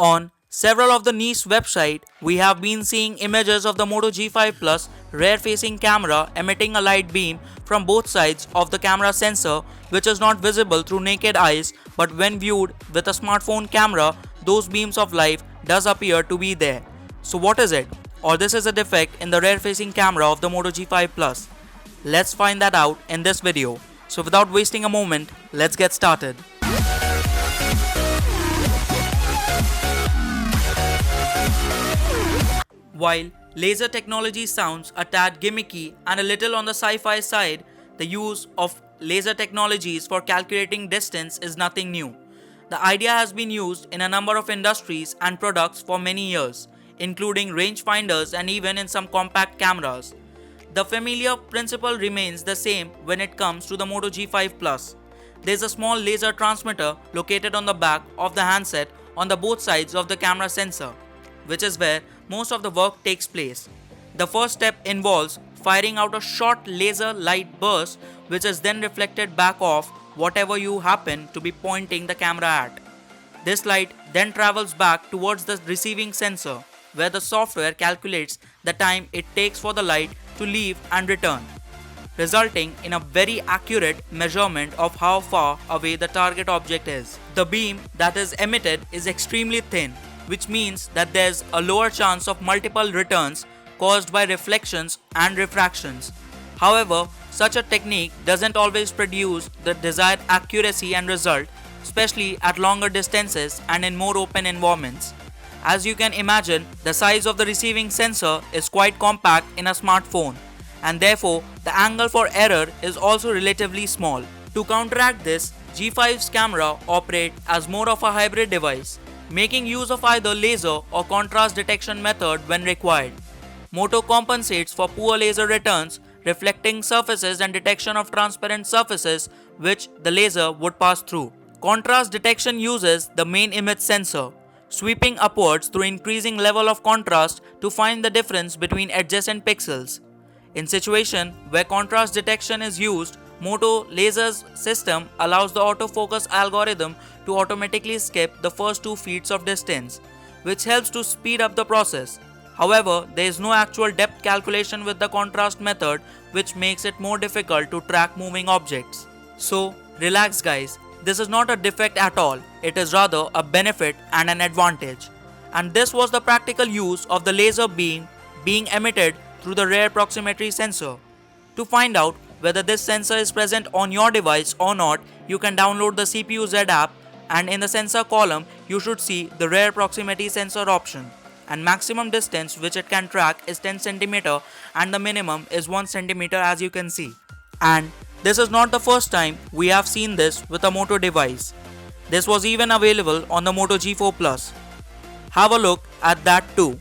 On several of the niche websites, we have been seeing images of the Moto G5 Plus rear-facing camera emitting a light beam from both sides of the camera sensor, which is not visible through naked eyes, but when viewed with a smartphone camera, those beams of light does appear to be there. So what is it? Or this is a defect in the rear-facing camera of the Moto G5 Plus? Let's find that out in this video. So without wasting a moment, let's get started. While laser technology sounds a tad gimmicky and a little on the sci-fi side, the use of laser technologies for calculating distance is nothing new. The idea has been used in a number of industries and products for many years, including rangefinders and even in some compact cameras. The familiar principle remains the same when it comes to the Moto G5 Plus. There is a small laser transmitter located on the back of the handset on the both sides of the camera sensor, which is where most of the work takes place. The first step involves firing out a short laser light burst, which is then reflected back off whatever you happen to be pointing the camera at. This light then travels back towards the receiving sensor, where the software calculates the time it takes for the light to leave and return, resulting in a very accurate measurement of how far away the target object is. The beam that is emitted is extremely thin, which means that there's a lower chance of multiple returns caused by reflections and refractions. However, such a technique doesn't always produce the desired accuracy and result, especially at longer distances and in more open environments. As you can imagine, the size of the receiving sensor is quite compact in a smartphone, and therefore the angle for error is also relatively small. To counteract this, G5's camera operates as more of a hybrid device, making use of either laser or contrast detection method when required. Moto compensates for poor laser returns, reflecting surfaces and detection of transparent surfaces which the laser would pass through. Contrast detection uses the main image sensor, sweeping upwards through increasing level of contrast to find the difference between adjacent pixels. In situation where contrast detection is used, Moto Laser's system allows the autofocus algorithm to automatically skip the first 2 feet of distance, which helps to speed up the process. However, there is no actual depth calculation with the contrast method, which makes it more difficult to track moving objects. So, relax guys, this is not a defect at all, it is rather a benefit and an advantage. And this was the practical use of the laser beam being emitted through the rear proximity sensor. To find out whether this sensor is present on your device or not, you can download the CPU-Z app, and in the sensor column you should see the rear proximity sensor option, and maximum distance which it can track is 10 cm and the minimum is 1 cm, as you can see. And this is not the first time we have seen this with a Moto device. This was even available on the Moto G4 Plus. Have a look at that too,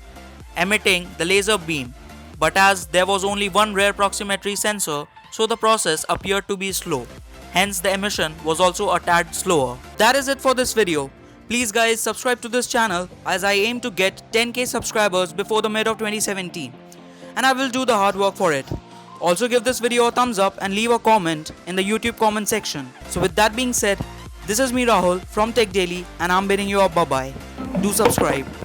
emitting the laser beam, but as there was only one rear proximity sensor, so the process appeared to be slow. Hence the emission was also a tad slower. That is it for this video. Please guys, subscribe to this channel as I aim to get 10k subscribers before the mid of 2017, and I will do the hard work for it. Also give this video a thumbs up and leave a comment in the YouTube comment section. So with that being said, this is me Rahul from Tech Daily, and I'm bidding you a bye bye. Do subscribe.